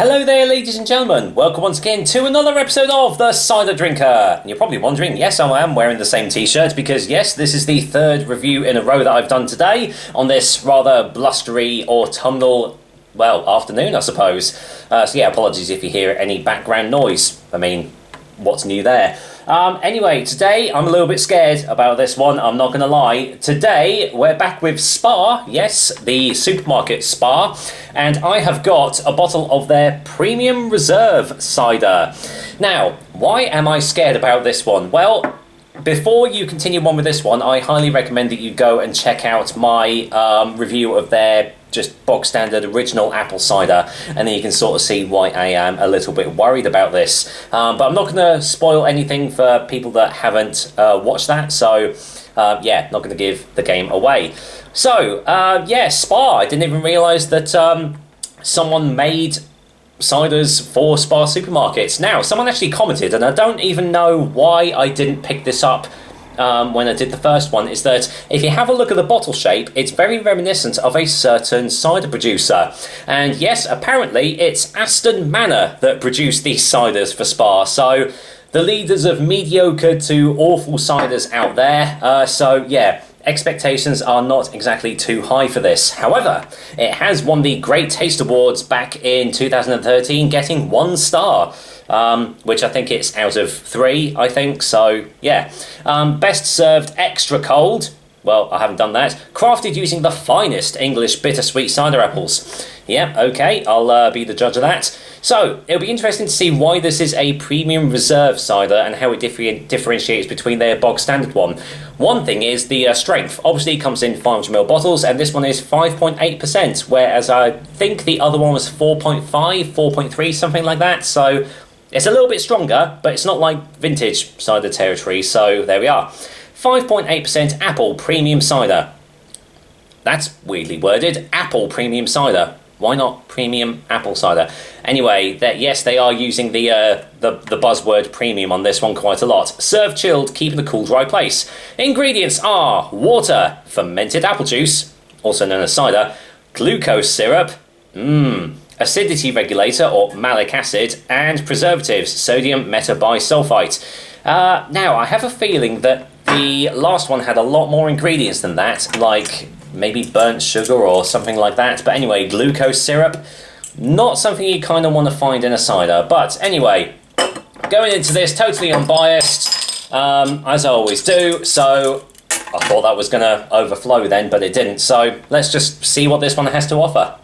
Hello there, ladies and gentlemen. Welcome once again to another episode of The Cider Drinker. And you're probably wondering, yes, I am wearing the same t-shirt because, yes, this is the third review in a row that I've done today on this rather blustery autumnal, well, afternoon, I suppose. So yeah, apologies if you hear any background noise. I mean, what's new there? Anyway, today I'm a little bit scared about this one, I'm not going to lie. Today we're back with Spar, yes, the supermarket Spar, and I have got a bottle of their Premium Reserve cider. Now, why am I scared about this one? Well, before you continue on with this one, I highly recommend that you go and check out my review of their just bog standard original apple cider, and then you can sort of see why I am a little bit worried about this. But I'm not going to spoil anything for people that haven't watched that, so yeah, not going to give the game away. So, yeah, Spar. I didn't even realise that someone made ciders for Spar supermarkets. Now, someone actually commented, and I don't even know why I didn't pick this up when I did the first one, is that if you have a look at the bottle shape, it's very reminiscent of a certain cider producer. And yes, apparently it's Aston Manor that produced these ciders for Spar. So the leaders of mediocre to awful ciders out there. So yeah, expectations are not exactly too high for this. However, it has won the Great Taste Awards back in 2013, getting 1 star. Which I think it's out of 3, I think, so yeah. Best served extra cold. Well, I haven't done that. Crafted using the finest English bittersweet cider apples. Yeah, okay, I'll be the judge of that. So, it'll be interesting to see why this is a Premium Reserve cider and how it differentiates between their bog standard one. One thing is the strength. Obviously, it comes in 500ml bottles, and this one is 5.8%, whereas I think the other one was 4.5, 4.3, something like that, so it's a little bit stronger, but it's not like vintage cider territory, so there we are. 5.8% apple premium cider. That's weirdly worded. Apple premium cider. Why not premium apple cider? Anyway, yes, they are using the buzzword premium on this one quite a lot. Serve chilled, keep in a cool, dry place. Ingredients are water, fermented apple juice, also known as cider, glucose syrup, acidity regulator or malic acid, and preservatives, sodium metabisulfite. Now, I have a feeling that the last one had a lot more ingredients than that, like maybe burnt sugar or something like that. But anyway, glucose syrup, not something you kind of want to find in a cider. But anyway, going into this totally unbiased, as I always do, so I thought that was going to overflow then, but it didn't. So let's just see what this one has to offer.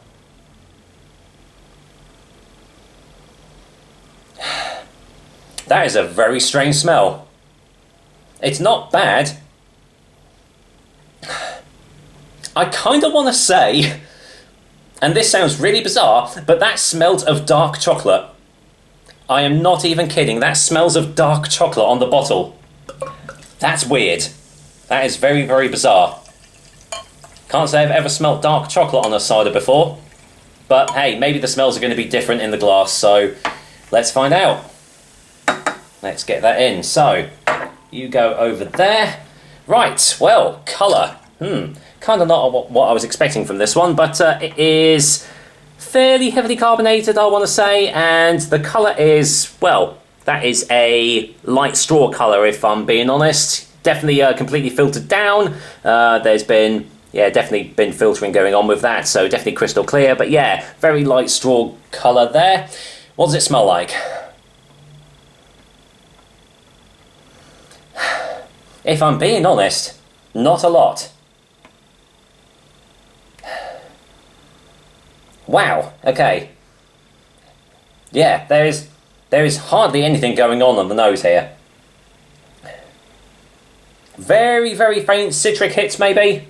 That is a very strange smell. It's not bad. I kind of want to say, and this sounds really bizarre, but that smelled of dark chocolate. I am not even kidding. That smells of dark chocolate on the bottle. That's weird. That is very, very bizarre. Can't say I've ever smelled dark chocolate on a cider before. But hey, maybe the smells are going to be different in the glass, so let's find out. Let's get that in. So, you go over there. Right, well, colour. Kind of not what I was expecting from this one, but it is fairly heavily carbonated, I want to say, and the colour is, well, that is a light straw colour, if I'm being honest. Definitely completely filtered down. There's been, yeah, definitely been filtering going on with that, so definitely crystal clear, but yeah, very light straw colour there. What does it smell like? If I'm being honest, not a lot. Wow, okay. Yeah, there is hardly anything going on the nose here. Very, very faint citric hits maybe.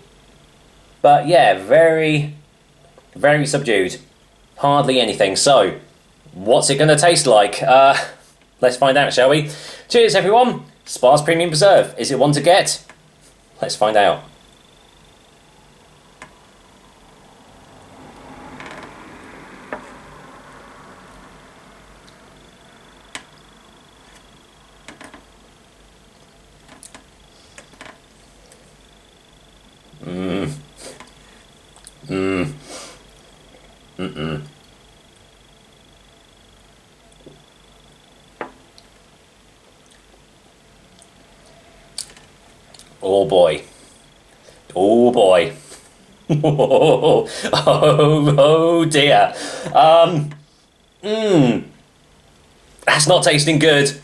But yeah, very, very subdued. Hardly anything. So, what's it going to taste like? Let's find out, shall we? Cheers, everyone. Spar's Premium Reserve. Is it one to get? Let's find out. Oh boy. Oh boy. Oh dear. That's not tasting good.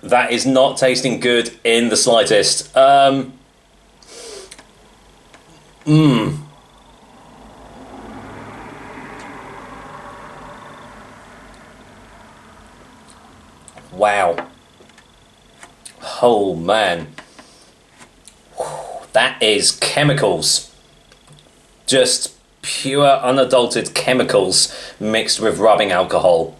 That is not tasting good in the slightest. Wow. Oh man. That is chemicals. Just pure unadulterated chemicals mixed with rubbing alcohol.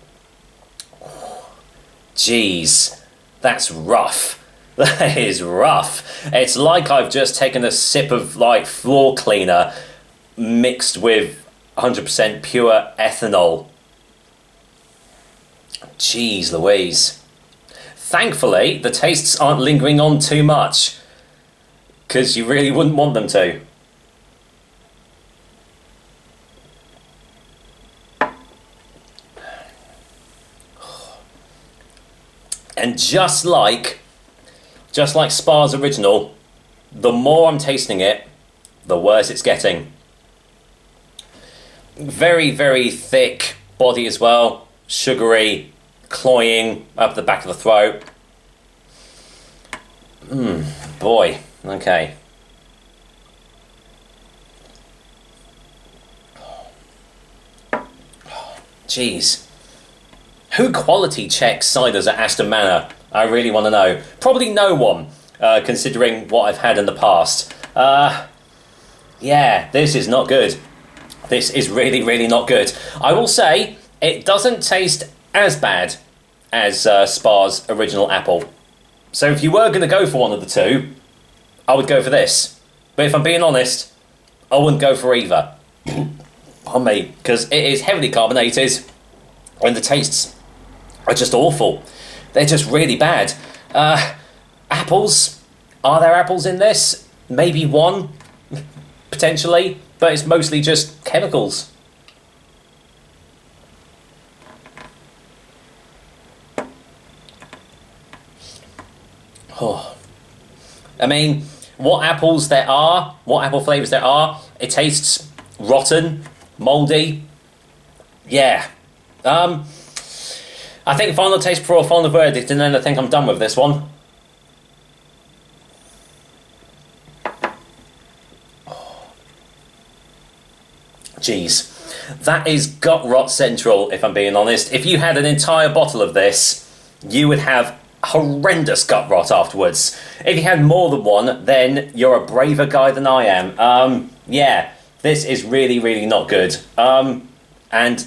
Jeez. That's rough. That is rough. It's like I've just taken a sip of like floor cleaner mixed with 100% pure ethanol. Jeez Louise. Thankfully, the tastes aren't lingering on too much, because you really wouldn't want them to. And just like Spar's original, the more I'm tasting it, the worse it's getting. Very, very thick body as well. Sugary, cloying up the back of the throat. Boy, okay. Jeez. Who quality checks ciders at Aston Manor? I really want to know. Probably no one, considering what I've had in the past. Yeah, this is not good. This is really, really not good. I will say, it doesn't taste as bad as Spar's original apple. So if you were going to go for one of the two, I would go for this. But if I'm being honest, I wouldn't go for either. Pardon me, because it is heavily carbonated, and the tastes are just awful. They're just really bad. Apples. Are there apples in this? Maybe one, potentially, but it's mostly just chemicals. Oh. I mean, what apples there are, what apple flavours there are, it tastes rotten, mouldy. Yeah. I think final taste before a final verdict, and then I think I'm done with this one. Jeez. That is gut rot central, if I'm being honest. If you had an entire bottle of this, you would have horrendous gut rot afterwards. If you had more than one, then you're a braver guy than I am. Yeah, this is really, really not good. And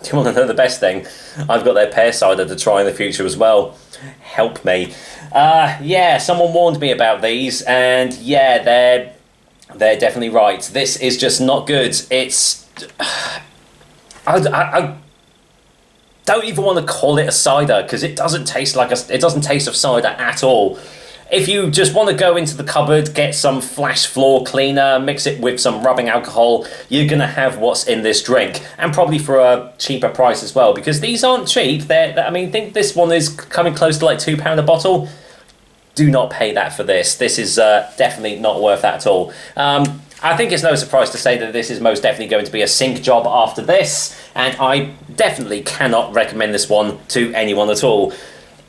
do you want to know the best thing? I've got their pear cider to try in the future as well. Help me. Yeah, someone warned me about these, and yeah, they're definitely right. This is just not good. It's... I don't even want to call it a cider, because it doesn't taste like it doesn't taste of cider at all. If you just want to go into the cupboard, get some flash floor cleaner, mix it with some rubbing alcohol, you're going to have what's in this drink, and probably for a cheaper price as well, because these aren't cheap. I mean, I think this one is coming close to like £2 a bottle. Do not pay that for this. This is definitely not worth that at all. I think it's no surprise to say that this is most definitely going to be a sink job after this, and I definitely cannot recommend this one to anyone at all.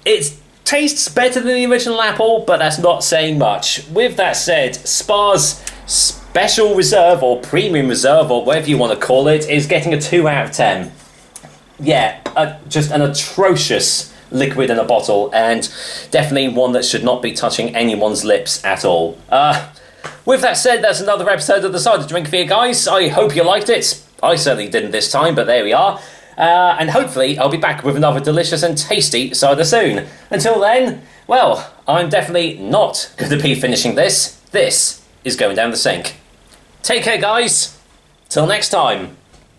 It tastes better than the original apple, but that's not saying much. With that said, Spar's Special Reserve, or Premium Reserve, or whatever you want to call it, is getting a 2 out of 10. Yeah, just an atrocious liquid in a bottle, and definitely one that should not be touching anyone's lips at all. With that said, that's another episode of the Cider Drink for you guys. I hope you liked it. I certainly didn't this time, but there we are. And hopefully I'll be back with another delicious and tasty cider soon. Until then, well, I'm definitely not going to be finishing this. This is going down the sink. Take care, guys. Till next time.